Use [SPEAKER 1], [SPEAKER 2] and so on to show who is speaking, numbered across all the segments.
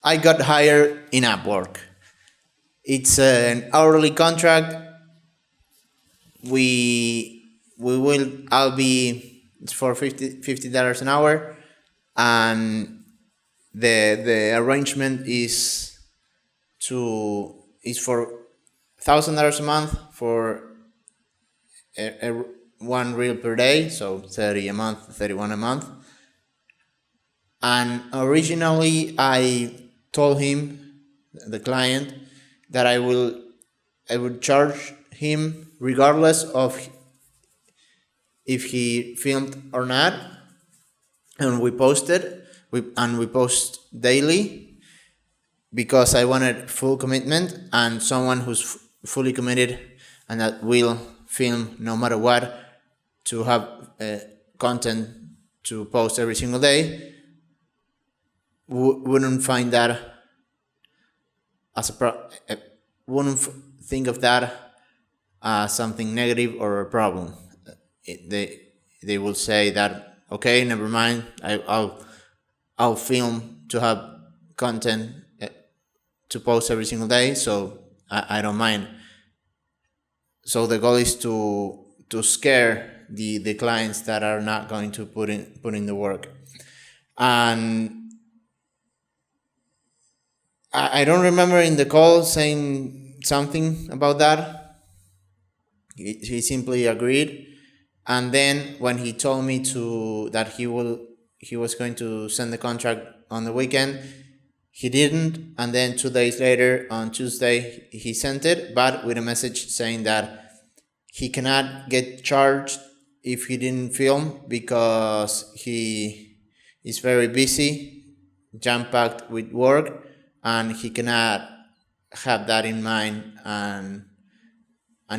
[SPEAKER 1] I got hired in Upwork. It's an hourly contract. I'll be, it's for $50 an hour, and the arrangement is for $1,000 a month for one reel per day, so 30 a month, 31 a month. And originally I told him, the client, that I would charge him regardless of if he filmed or not. And we post daily, because I wanted full commitment and someone who's fully committed and that will film no matter what, to have content to post every single day. Wouldn't find that as wouldn't think of that as something negative or a problem. They will say that, okay, never mind, I'll film to have content to post every single day, so I don't mind. So the goal is to scare the clients that are not going to put in the work. And I don't remember in the call saying something about that. He simply agreed. And then when he told me that he was going to send the contract on the weekend, he didn't. And then 2 days later, on Tuesday, he sent it, but with a message saying that he cannot get charged if he didn't film, because he is very busy, jam-packed with work, and he cannot have that in mind, and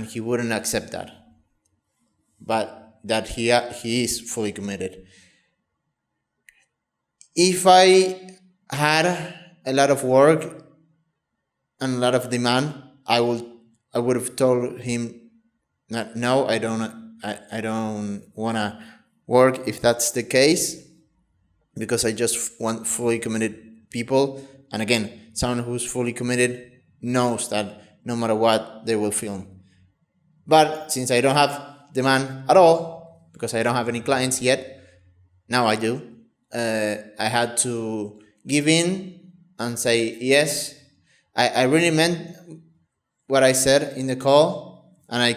[SPEAKER 1] he wouldn't accept that. But that he is fully committed. If I had a lot of work and a lot of demand, I would have told him that no, I don't wanna work if that's the case, because I just want fully committed people. And again, someone who's fully committed knows that no matter what, they will film. But since I don't have demand at all, because I don't have any clients yet, now I do, I had to give in and say yes. I really meant what I said in the call, and I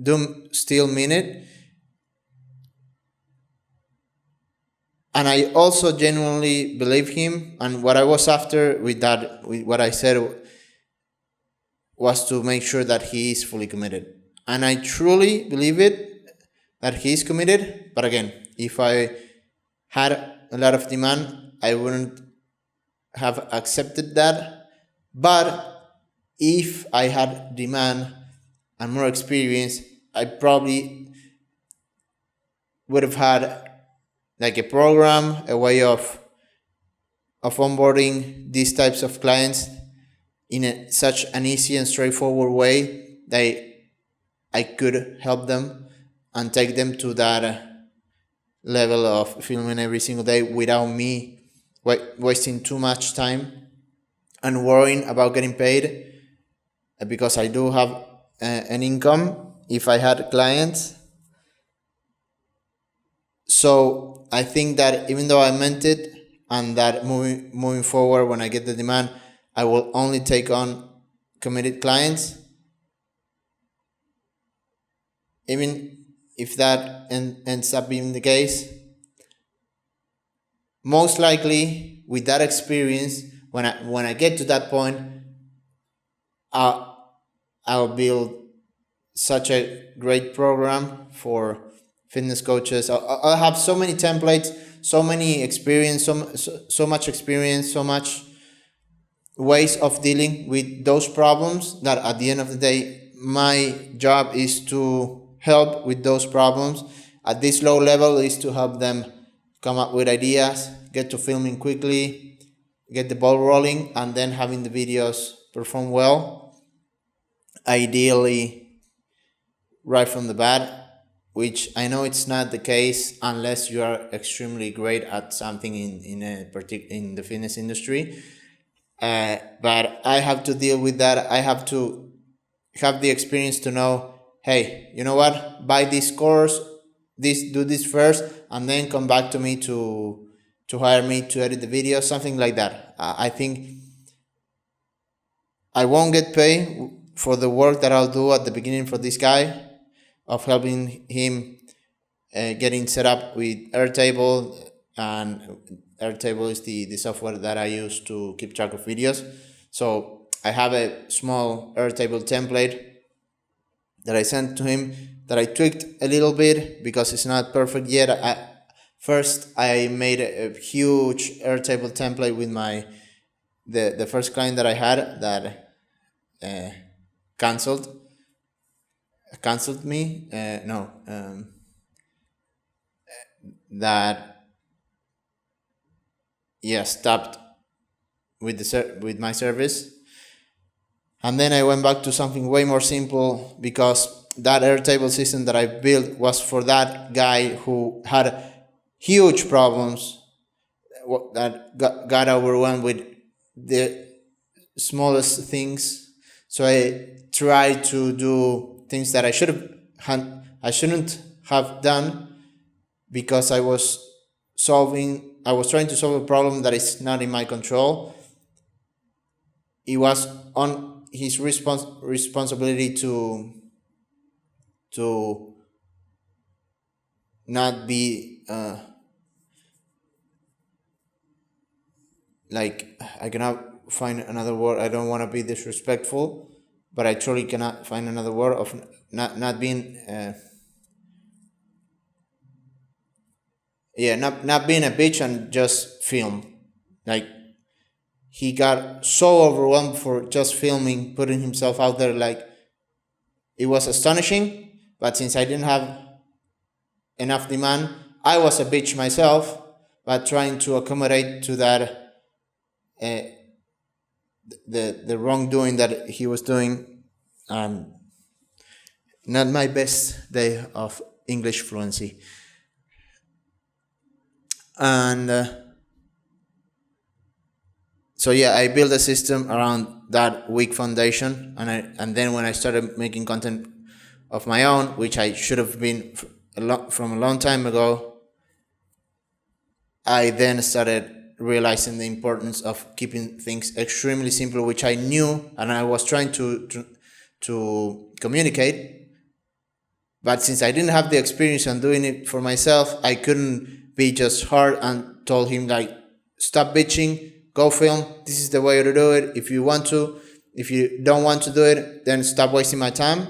[SPEAKER 1] do still mean it. And I also genuinely believe him, and what I was after with what I said, was to make sure that he is fully committed. And I truly believe it, that he is committed. But again, if I had a lot of demand, I wouldn't have accepted that. But if I had demand and more experience, I probably would have had like a program, a way of onboarding these types of clients in such an easy and straightforward way that I could help them and take them to that level of filming every single day without me wasting too much time and worrying about getting paid, because I do have an income if I had clients. So I think that even though I meant it, and that moving forward, when I get the demand, I will only take on committed clients, even if that ends up being the case. Most likely, with that experience, when I get to that point, I'll build such a great program for fitness coaches. I'll have so many templates, so many experience, so much experience, so much ways of dealing with those problems, that at the end of the day, my job is to help with those problems. At this low level is to help them come up with ideas, get to filming quickly, get the ball rolling, and then having the videos perform well. Ideally, right from the bat, which I know it's not the case unless you are extremely great at something in the fitness industry. But I have to deal with that. I have to have the experience to know, hey, you know what? Buy this course, do this first, and then come back to me to hire me to edit the video, something like that. I think I won't get paid for the work that I'll do at the beginning for this guy, of helping him getting set up with Airtable. And Airtable is the software that I use to keep track of videos. So I have a small Airtable template that I sent to him that I tweaked a little bit because it's not perfect yet. First I made a huge Airtable template with the first client that I had that canceled me. No, that stopped with my service. And then I went back to something way more simple because that Airtable system that I built was for that guy who had huge problems, that got overwhelmed with the smallest things. So I tried to do things that I shouldn't have done, because I was trying to solve a problem that is not in my control. It was on his responsibility to not be like, I cannot find another word. I don't want to be disrespectful, but I truly cannot find another word of not being not being a bitch and just film. Like, he got so overwhelmed for just filming, putting himself out there. Like, it was astonishing, but since I didn't have enough demand, I was a bitch myself, but trying to accommodate to that the wrongdoing that he was doing. Not my best day of English fluency. And so I built a system around that weak foundation, and then when I started making content of my own, which I should have been from a long time ago, I then started realizing the importance of keeping things extremely simple, which I knew and I was trying to communicate. But since I didn't have the experience on doing it for myself, I couldn't be just hard and told him, like, stop bitching, go film. This is the way to do it. If you want to, if you don't want to do it, then stop wasting my time.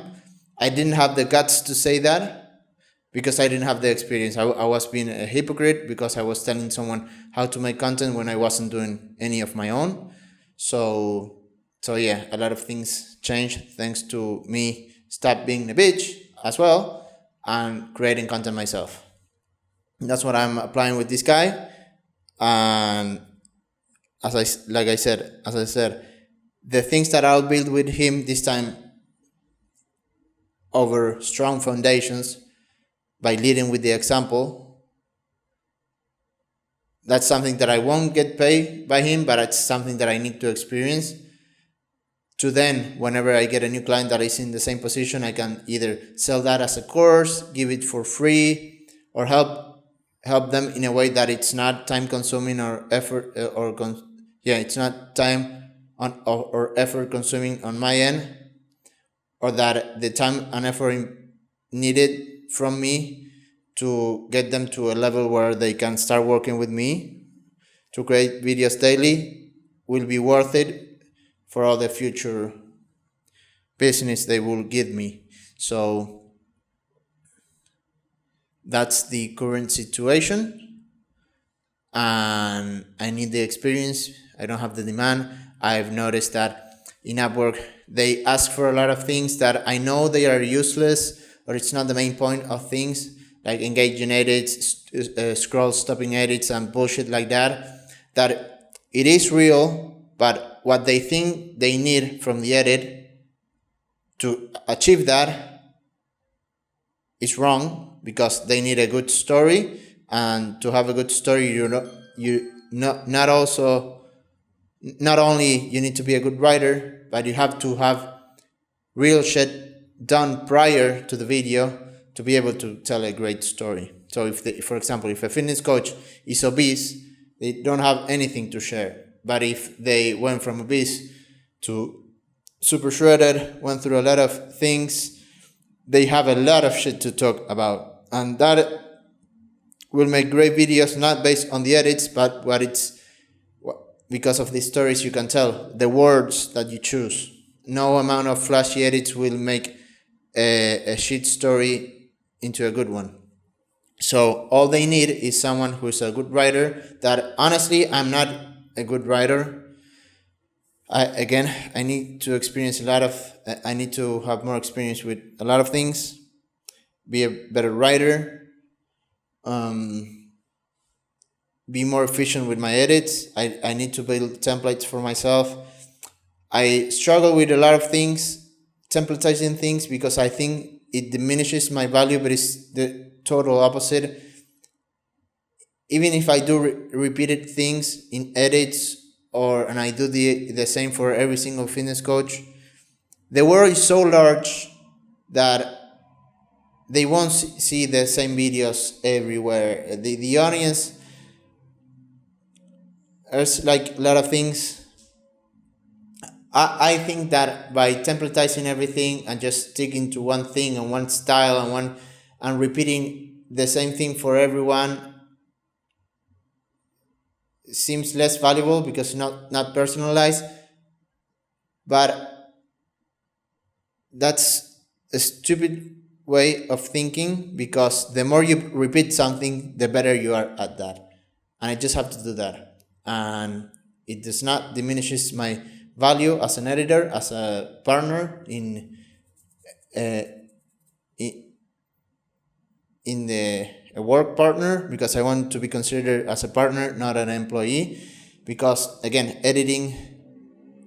[SPEAKER 1] I didn't have the guts to say that because I didn't have the experience. I was being a hypocrite because I was telling someone how to make content when I wasn't doing any of my own. So a lot of things changed thanks to me stop being a bitch as well and creating content myself. And that's what I'm applying with this guy. And as I said, the things that I'll build with him this time over strong foundations by leading with the example, that's something that I won't get paid by him, but it's something that I need to experience to then, whenever I get a new client that is in the same position, I can either sell that as a course, give it for free, or help them in a way that it's not time consuming or effort it's not time or effort consuming on my end, or that the time and effort needed from me to get them to a level where they can start working with me to create videos daily will be worth it for all the future business they will give me. So that's the current situation, and I need the experience. I don't have the demand. I've noticed that in Upwork they ask for a lot of things that I know they are useless, or it's not the main point of things, like engaging edits, scroll stopping edits and bullshit like that it is real, but what they think they need from the edit to achieve that is wrong, because they need a good story, and to have a good story, not only you need to be a good writer, but you have to have real shit done prior to the video to be able to tell a great story. So for example, if a fitness coach is obese, they don't have anything to share. But if they went from obese to super shredded, went through a lot of things, they have a lot of shit to talk about. And that will make great videos, not based on the edits, but because of the stories you can tell, the words that you choose. No amount of flashy edits will make a shit story into a good one. So all they need is someone who's a good writer. That honestly, I'm not a good writer. I need to experience I need to have more experience with a lot of things, be a better writer, be more efficient with my edits. I need to build templates for myself. I struggle with a lot of things, templatizing things, because I think it diminishes my value, but it's the total opposite. Even if I do repeated things in edits, and I do the same for every single fitness coach, the world is so large that they won't see the same videos everywhere. The audience, there's like a lot of things. I think that by templatizing everything and just sticking to one thing and one style and repeating the same thing for everyone seems less valuable because it's not personalized. But that's a stupid way of thinking, because the more you repeat something, the better you are at that. And I just have to do that. And it does not diminishes my value as an editor, as a partner in a work partner, because I want to be considered as a partner, not an employee. Because again, editing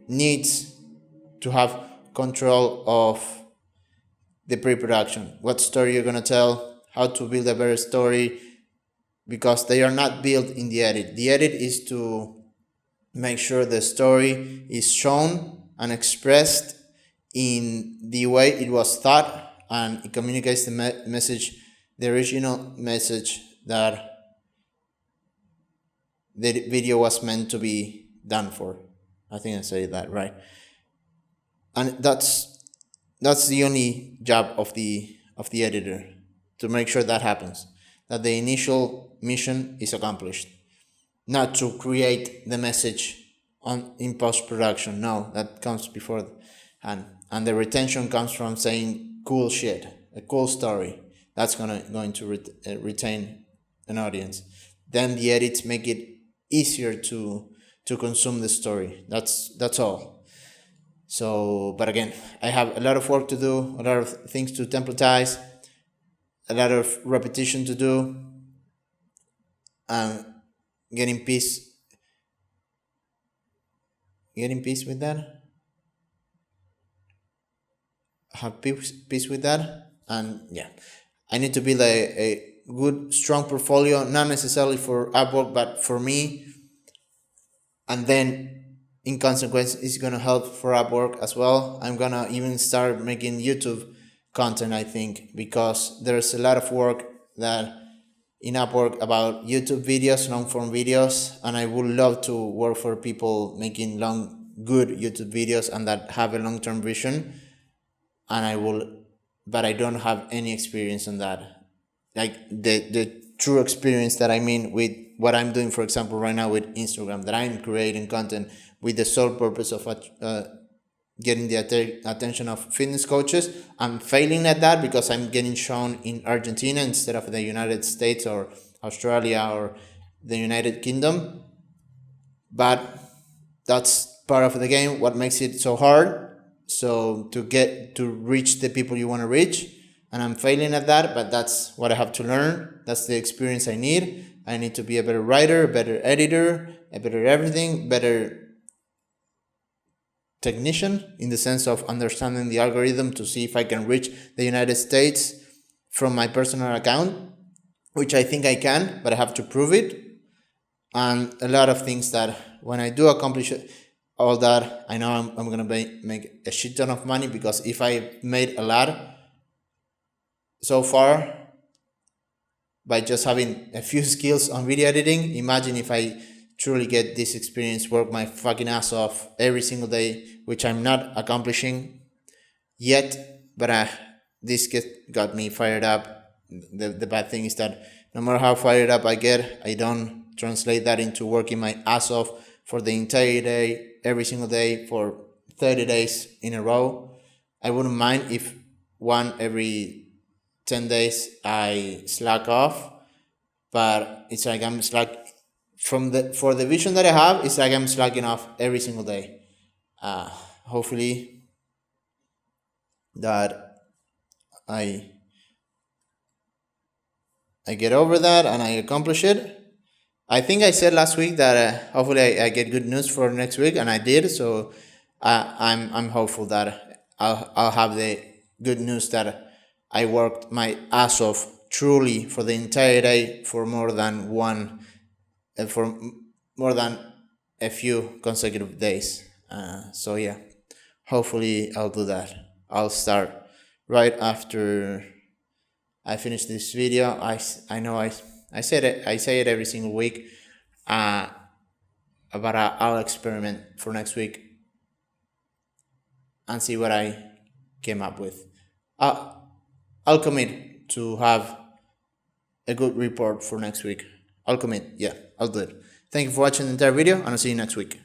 [SPEAKER 1] needs to have control of the pre-production. What story you're gonna tell, how to build a better story, because they are not built in the edit. The edit is to make sure the story is shown and expressed in the way it was thought, and it communicates the message, the original message that the video was meant to be done for. I think I said that right. And that's the only job of the editor, to make sure that happens, that the initial mission is accomplished, not to create the message in post-production. No, that comes before, and the retention comes from saying cool shit, a cool story. That's going to retain an audience. Then the edits make it easier to consume the story. That's all. So, but again, I have a lot of work to do, a lot of things to templatize, a lot of repetition to do, and getting peace with that. Have peace with that. And yeah, I need to build a good, strong portfolio, not necessarily for Upwork, but for me. And then, in consequence, it's going to help for Upwork as well. I'm going to even start making YouTube content, I think, because there's a lot of work that in Upwork about YouTube videos, long form videos, and I would love to work for people making good YouTube videos and that have a long-term vision. But I don't have any experience on that. Like the true experience that I mean with what I'm doing, for example, right now with Instagram, that I'm creating content with the sole purpose of getting the attention of fitness coaches. I'm failing at that because I'm getting shown in Argentina instead of the United States or Australia or the United Kingdom. But that's part of the game, what makes it so hard. So to reach the people you want to reach, and I'm failing at that, but that's what I have to learn. That's the experience I need. I need to be a better writer, a better editor, a better everything, better technician in the sense of understanding the algorithm to see if I can reach the United States from my personal account, which I think I can, but I have to prove it. And a lot of things that when I do accomplish all that, I know I'm going to make a shit ton of money, because if I made a lot so far by just having a few skills on video editing, imagine if I truly get this experience, work my fucking ass off every single day, which I'm not accomplishing yet, but this got me fired up. The bad thing is that no matter how fired up I get, I don't translate that into working my ass off for the entire day, every single day, for 30 days in a row. I wouldn't mind if one every 10 days I slack off, but it's like I'm for the vision that I have, it's like I'm slacking off every single day. Hopefully that I get over that and I accomplish it. I think I said last week that hopefully I get good news for next week, and I did. So I'm hopeful that I'll have the good news that I worked my ass off truly for the entire day for more than more than a few consecutive days. So yeah, hopefully I'll do that. I'll start right after I finish this video. I know I said it. I say it every single week. But I'll experiment for next week and see what I came up with. I'll commit to have a good report for next week. I'll commit. Yeah, I'll do it. Thank you for watching the entire video, and I'll see you next week.